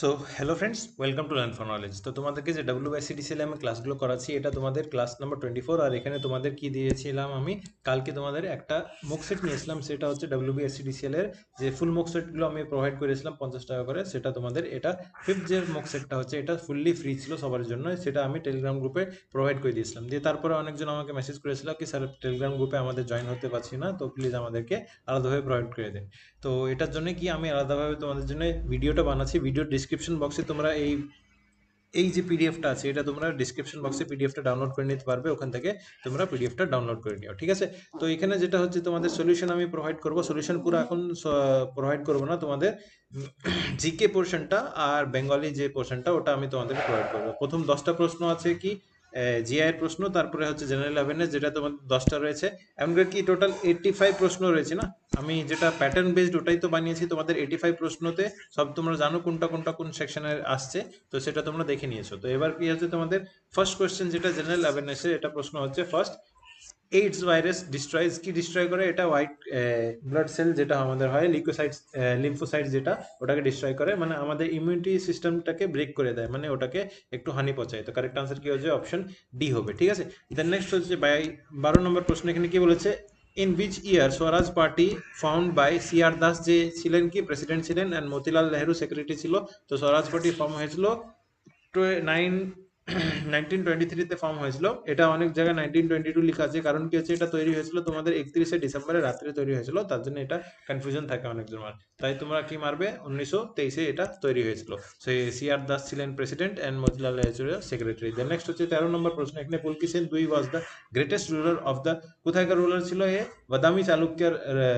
So hello friends, welcome to learn for knowledge. তো তোমাদেরকে যে WBCDCL আমি ক্লাসগুলো করাচ্ছি, এটা তোমাদের ক্লাস নাম্বার 24। আর এখানে তোমাদের কি দিয়েছিলাম আমি কালকে তোমাদের একটা মুক সেট নিয়েছিলাম, সেটা হচ্ছে WBCDCL এর যে ফুল মুক সেটগুলো আমি প্রোভাইড করেছিলাম 50 টাকা করে। সেটা তোমাদের এটা ফিফথ যে মুক সেটটা হচ্ছে, এটা ফুললি ফ্রি ছিল সবার জন্য। সেটা আমি টেলিগ্রাম গ্রুপে প্রোভাইড করে দিয়েছিলাম। দিয়ে তারপরে অনেকজন আমাকে মেসেজ করেছিল কি স্যার, টেলিগ্রাম গ্রুপে আমাদের জয়েন হতে পারছি না, তো প্লিজ আমাদেরকে আলাদাভাবে প্রোভাইড করে দেন। তো এটার জন্য কি আমি আলাদাভাবে তোমাদের জন্য ভিডিওটা বানাচ্ছি। ভিডিও ডিসক্রিপশন বক্সে তোমরা এই এই যে পিডিএফটা আছে, এটা তোমরা ডিসক্রিপশন বক্সে পিডিএফটা ডাউনলোড করে নিতে পারবে। ওখান থেকে তোমরা পিডিএফটা ডাউনলোড করে নিও, ঠিক আছে? তো এখানে যেটা হচ্ছে তোমাদের সলিউশন আমি প্রোভাইড করব। সলিউশন পুরো এখন প্রোভাইড করব না, তোমাদের জিকে পোর্শনটা আর বেঙ্গলি যে পোর্শনটা ওটা আমি তোমাদেরকে প্রোভাইড করবো। প্রথম 10টা প্রশ্ন আছে কি জিআই এর প্রশ্ন, তারপরে হচ্ছে জেনারেল অ্যাওয়ারনেস, যেটা তোমাদের 10টা রয়েছে। এমন করে কি টোটাল 85 প্রশ্ন রয়েছে না? আমি যেটা প্যাটার্ন বেসড ওটাই তো বানিয়েছি। তোমাদের 85 প্রশ্নতে সব তোমরা জানো কোনটা কোনটা কোন সেকশনের আসছে, তো সেটা তোমরা দেখে নিয়েছো। তো এবার কি হচ্ছে তোমাদের ফার্স্ট কোয়েশ্চেন, যেটা জেনারেল অ্যাওয়ারনেসের, এটা প্রশ্ন হচ্ছে ফার্স্ট, এইডস ভাইরাস ডিস্ট্রয়েজ, কি ডিস্ট্রয় করে? এটা হোয়াইট ব্লাড সেল যেটা আমাদের হয়, লিউকোসাইটস লিম্ফোসাইট, যেটা ওটাকে ডিস্ট্রয় করে, মানে আমাদের ইমিউনিটি সিস্টেমটাকে ব্রেক করে দেয়, মানে ওটাকে একটু হানি পৌঁছায়। তো কারেক্ট আনসার কি হচ্ছে? অপশন ডি হবে, ঠিক আছে? দেন নেক্সট হচ্ছে 12 নম্বর প্রশ্ন। এখানে কি বলেছে? In which year Swaraj party found by CR Das, যে ছিলেন কি প্রেসিডেন্ট ছিলেন, অ্যান্ড মতিলাল নেহরু সেক্রেটারি ছিল। তো স্বরাজ পার্টি ফর্ম হয়েছিল 1923-তে ফর্ম হয়েছিল। এটা অনেক জায়গায় 1922 লেখা আছে, কারণ কি হচ্ছে এটা তৈরি হয়েছিল তোমাদের 31শে ডিসেম্বরের রাত্রে তৈরি হয়েছিল, তার জন্য এটা কনফিউশন থাকে অনেকজন। তাই তোমরা কি মারবে, 1923-এ এটা তৈরি হয়েছিল। সেই CR দাস ছিলেন প্রেসিডেন্ট অ্যান্ড মতিলাল নেহরু ছিল সেক্রেটারি। দেন নেক্সট হচ্ছে 13 নম্বর প্রশ্ন। এখানে পুলকিসেন দুই was the greatest ruler of the, কোথায়কার রুলার ছিল? এ বাদামি চালুক্যের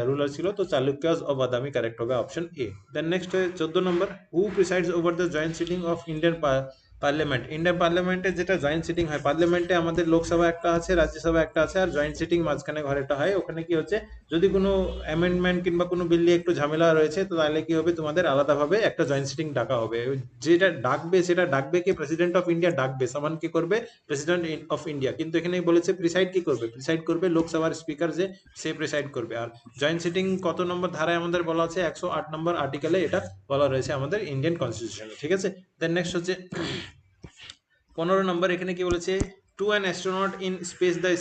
রুলার ছিল। তো চালুক্যাস অফ বাদামি কারেক্ট হবে, option A. Then next 14 number, who presides over the joint sitting of Indian parliament? Indian পার্লামেন্টে যেটা জয়েন্ট সিটিং হয়, পার্লামেন্টে আমাদের লোকসভা একটা আছে, রাজ্যসভা একটা আছে, আর জয়েন্ট সিটিং মাঝখানে ঘরেটা হয়। ওখানে কি হচ্ছে, যদি কোনো অ্যামেন্ডমেন্ট কিংবা কোনো বিল নিয়ে একটু ঝামেলা রয়েছে, তো তাহলে কি হবে, তোমাদের আলাদাভাবে একটা জয়েন্ট সিটিং ডাকা হবে। যেটা ডাকবে সেটা ডাকবে কি, প্রেসিডেন্ট অফ ইন্ডিয়া ডাকবে, সামান কি করবে, প্রেসিডেন্ট অফ ইন্ডিয়া। কিন্তু এখানে বলেছে প্রিসাইড কি করবে, প্রিসাইড করবে লোকসভার স্পিকার, যে সে প্রিসাইড করবে। আর জয়েন্ট সিটিং কত নম্বর ধারায় আমাদের বলা আছে? 108 নম্বর আর্টিকেলে এটা বলা রয়েছে আমাদের ইন্ডিয়ান কনস্টিটিউশনে, ঠিক আছে? দেন নেক্সট হচ্ছে 15 নম্বর। এখানে কি বলেছে? To an astronaut in space the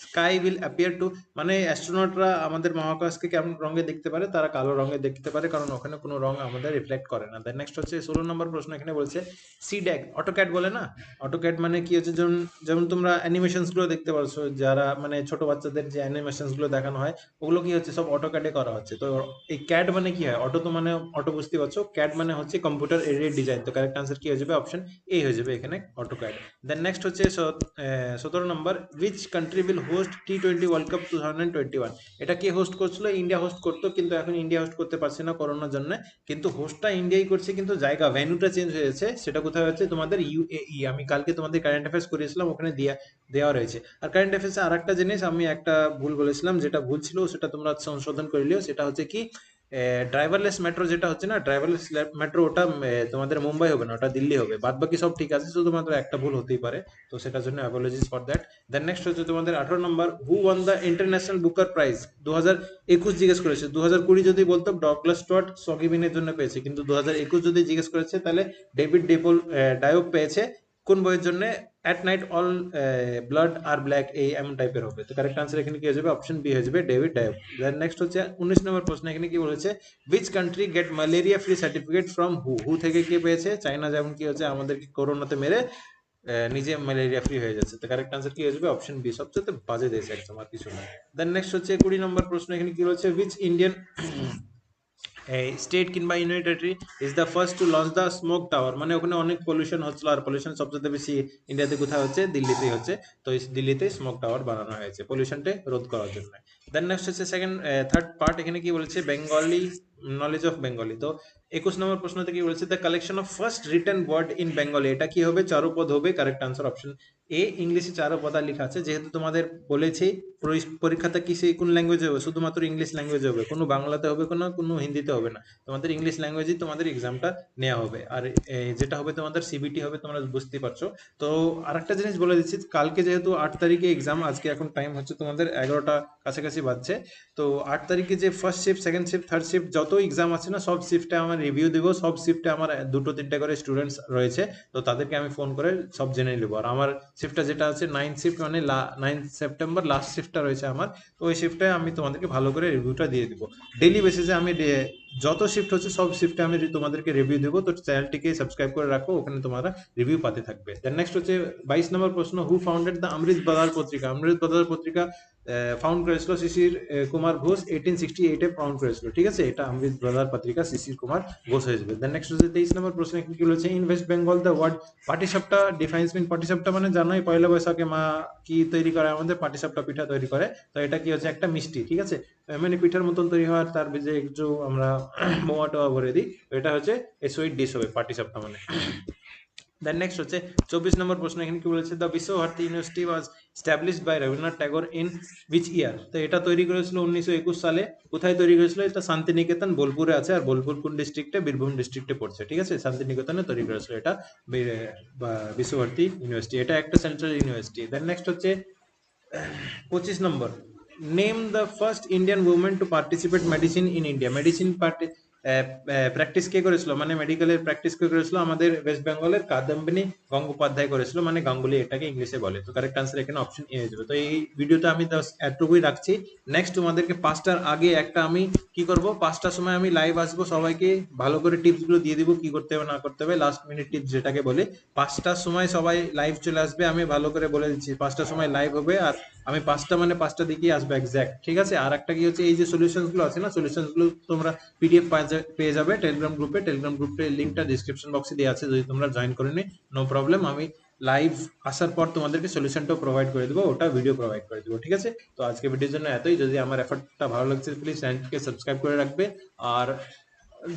sky will appear to, মানে অ্যাস্ট্রোনটরা আমাদের মহাকাশকে কেমন রঙে দেখতে পারে? তারা কালো রঙে দেখতে পারে, কারণ ওখানে কোনো রং আমাদের রিফ্লেক্ট করে না। দেন নেক্সট হচ্ছে 16 নম্বর প্রশ্ন। এখানে বলছে সিড্যাক, অটোক্যাড বলে না? অটোক্যাড মানে কি হচ্ছে, যেমন যেমন তোমরা অ্যানিমেশনসগুলো দেখতে পারছো, যারা মানে ছোট বাচ্চাদের যে অ্যানিমেশনসগুলো দেখানো হয়, ওগুলো কি হচ্ছে সব অটোক্যাডে করা হচ্ছে। তো এই ক্যাড মানে কি হয়? অটো তো মানে অটো, বুঝতে পারছো। ক্যাড মানে হচ্ছে কম্পিউটার এডেড ডিজাইন। তো কারেক্ট আনসার কি হয়ে যাবে? অপশন এ হয়ে যাবে এখানে, অটোক্যাড। দেন নেক্সট হচ্ছে 17 number, which country will host T20 world cup 2021? এটা কে হোস্ট করছিল? ইন্ডিয়া হোস্ট করতো, কিন্তু এখন ইন্ডিয়া হোস্ট করতে পারছে না করোনার জন্য। কিন্তু হোস্টটা ইন্ডিয়াই করছে, কিন্তু জায়গা ভেন্যুটা চেঞ্জ হয়েছে। সেটা কোথায় হচ্ছে? তোমাদের UAE। আমি কালকে তোমাদের কারেন্ট অ্যাফেয়ার্স করিয়েছিলাম, ওখানে দেওয়া রয়েছে। আর কারেন্ট অ্যাফেয়ার্সে আর একটা জিনিস আমি একটা ভুল বলেছিলাম, যেটা ভুল ছিল সেটা তোমরা সংশোধন করে নিও। সেটা হচ্ছে কি, ড্রাইভারলেস মেট্রো যেটা হচ্ছে না, ড্রাইভারলেস মেট্রো, ওটা তোমাদের মুম্বাই হবে না, ওটা দিল্লি হবে। বাদ বাকি সব ঠিক আছে, শুধুমাত্র একটা ভুল হতেই পারে। তো সেটার জন্য apologies for that. Then next হচ্ছে তোমাদের 18 number, who won the international Booker prize 2021? জিজ্ঞেস করেছে। 2020 যদি বলতো ডগলাস স্টুয়ার্ট সগিবিনের জন্য পেয়েছে, কিন্তু 2021 যদি জিজ্ঞেস করেছে, তাহলে ডেভিড ডায়োক পেয়েছে। কোন বইয়ের জন্য? At night all blood are black, এই এমন টাইপের হবে। তো কারেক্ট আনসার এখানে কি হয়ে যাবে? অপশন বি হয়ে যাবে, ডেভিড ডায়োক। দেন নেক্সট হচ্ছে 19 নম্বর প্রশ্ন। এখানে কি বলেছে? Which country get malaria free certificate from হু? হু থেকে কে পেয়েছে? চায়না। যেমন কি হচ্ছে আমাদেরকে করোনাতে মেরে নিজে ম্যালেরিয়া ফ্রি হয়ে যাচ্ছে। তো কারেক্ট আনসার কি হয়ে যাবে? অপশন বি, সবচেয়ে বাজে দেশ একদম, আর কিছু না। দেন নেক্সট হচ্ছে 20 নম্বর প্রশ্ন। এখানে কি বলেছে? উইচ ইন্ডিয়ান স্টেট কিংবা union territory is the first to launch the smoke tower? মানে ওখানে অনেক পলিউশন হচ্ছিল, আর পলিউশন সবচেয়ে বেশি ইন্ডিয়াতে কোথায় হচ্ছে? দিল্লিতেই হচ্ছে। তো দিল্লিতে স্মোক টাওয়ার বানানো হয়েছে পলিউশনটা রোধ করার জন্য। দেন নেক্সট হচ্ছে থার্ড পার্ট। এখানে কি বলেছে? Bengali, knowledge of Bengali. তো 21 নম্বর প্রশ্নতে কি বলেছে? The collection of first written word in Bengali, এটা কি হবে? চারুপদ হবে। কারেক্ট আনসার অপশন এ, ইংলিশে চারুপদা লেখা আছে। যেহেতু তোমাদের বলেছি পরীক্ষাটা কোন ল্যাঙ্গুয়েজে হবে? শুধুমাত্র ইংলিশ ল্যাঙ্গুয়েজে হবে, কোনো বাংলাতে হবে কোনো কোনো হিন্দিতে হবে না। তোমাদের ইংলিশ ল্যাঙ্গুয়েজেই তোমাদের এক্সামটা নেওয়া হবে। আর যেটা হবে তোমাদের সিবিটি হবে, তোমরা বুঝতে পারছো। তো আরেকটা জিনিস বলে দিচ্ছি, কালকে যেহেতু 8 তারিখে এক্সাম, আজকে এখন টাইম হচ্ছে তোমাদের 11টা কাছাকাছি বাজছে। তো 8 তারিখে যে first shift, second shift, third shift যত এক্সাম আছে না, সব শিফটে আমার রিভিউ দিব, সব শিফটে আমার 2-3টা করে স্টুডেন্টস রয়েছে, তো তাদেরকে আমি ফোন করে সব জেনে নেবো। আর আমার শিফটটা যেটা আছে 9 শিফট, মানে 9 সেপ্টেম্বর লাস্ট শিফটটা রয়েছে আমার, তো ওই শিফটে আমি তোমাদেরকে ভালো করে রিভিউটা দিয়ে দিব। ডেইলি বেসিসে আমি যত শিফট হচ্ছে সব শিফটে আমি তোমাদেরকে রিভিউ দেবো, তো চ্যানেলটিকে সাবস্ক্রাইব করে রাখো, ওখানে তোমরা রিভিউ পাতে থাকবে। দেন নেক্সট হচ্ছে 22 নম্বর প্রশ্ন, হু ফাউন্ডেড দ্য অমৃত বাজার পত্রিকা? অমৃত বাজার পত্রিকা ফাউন্ড করেছিল শিশির কুমার ঘোষ, 1868 ফাউন্ড করেছিল, ঠিক আছে? এটা অমৃত বাজার পত্রিকা শিশির কুমার ঘোষ হয়ে যাবে। দেন নেক্সট হচ্ছে 23 নম্বর প্রশ্ন, কি বলেছে? In West Bengal the word patishapta defines mean. পাটিসাপটা মানে জানোই, পয়লা বৈশাখে মা কি তৈরি করে আমাদের? পাটিসাপটা পিঠা তৈরি করে। তো এটা কি হচ্ছে? একটা মিষ্টি, ঠিক আছে? মানে পিঠার মতন তৈরি হওয়ার, তার যে একটু আমরা মোয়া টোয়া ভরে দিই, তো এটা হচ্ছে এ সুইট ডিশ হবে পাটিসাপটা মানে। দেন নেক্সট হচ্ছে 24 নম্বর প্রশ্ন, এখানে কি বলেছে? The Visva-Bharati university was established by Rabindranath Tagore in which year? তো এটা তৈরি করেছিল 1921 সালে। কোথায় তৈরি করেছিল? এটা শান্তিনিকেতন, বোলপুরে আছে। আর বোলপুর কোন ডিস্ট্রিক্টে? বীরভূম ডিস্ট্রিক্টে পড়ছে, ঠিক আছে? শান্তিনিকেতনে তৈরি করেছিল এটা বিশ্বভারতী ইউনিভার্সিটি, এটা একটা সেন্ট্রাল ইউনিভার্সিটি। দেন নেক্সট হচ্ছে 25 number, name the first Indian women to participate medicine in India. Medicine practice কে করেছিল, মানে মেডিকেলের প্র্যাকটিস কে করেছিল? আমাদের ওয়েস্ট বেঙ্গলের কাদম্বিনী গঙ্গোপাধ্যায় করেছিল, মানে গাঙ্গুলি এটাকে ইংলিশে বলে। তো কারেক্ট আনসার এখানে অপশন এ হয়ে যাবে। তো এই ভিডিওতে আমি এতটুকুই রাখছি। নেক্সট তোমাদেরকে 5টার আগে একটা আমি কি করব, 5টার সময় আমি লাইভ আসবো, সবাইকে ভালো করে টিপস গুলো দিয়ে দিব, কি করতে হবে না করতে হবে, লাস্ট মিনিট টিপস যেটাকে বলে। 5টার সময় সবাই লাইভ চলে আসবে, আমি ভালো করে বলে দিচ্ছি 5টার সময় লাইভ হবে। আর আমি 5টা মানে 5টা দিকেই আসবে এক্স্যাক্ট, ঠিক আছে? আর একটা কি হচ্ছে, এই যে সলিউশনস গুলো আছে না, সলিউশনস গুলো তোমরা পিডিএফ পেয়ে যাবে টেলিগ্রাম গ্রুপে। টেলিগ্রাম গ্রুপের লিঙ্কটা ডিসক্রিপশন বক্সে দেওয়া আছে, যদি তোমরা জয়েন করে নি, নো প্রবলেম। আমি লাইভ আসার পর তোমাদেরকে সলিউশনটাও প্রোভাইড করে দেবো, ওটা ভিডিও প্রোভাইড করে দেবো, ঠিক আছে? তো আজকে ভিডিওর জন্য এতই। যদি আমার এফর্টটা ভালো লাগছে, প্লিজ চ্যানেলকে সাবস্ক্রাইব করে রাখবে। আর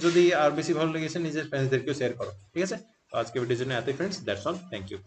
যদি আর বেশি ভালো লেগেছে, নিজের ফ্রেন্ডসদেরকেও শেয়ার করো, ঠিক আছে? তো আজকে ভিডিওর জন্য এতই friends, that's all, thank you.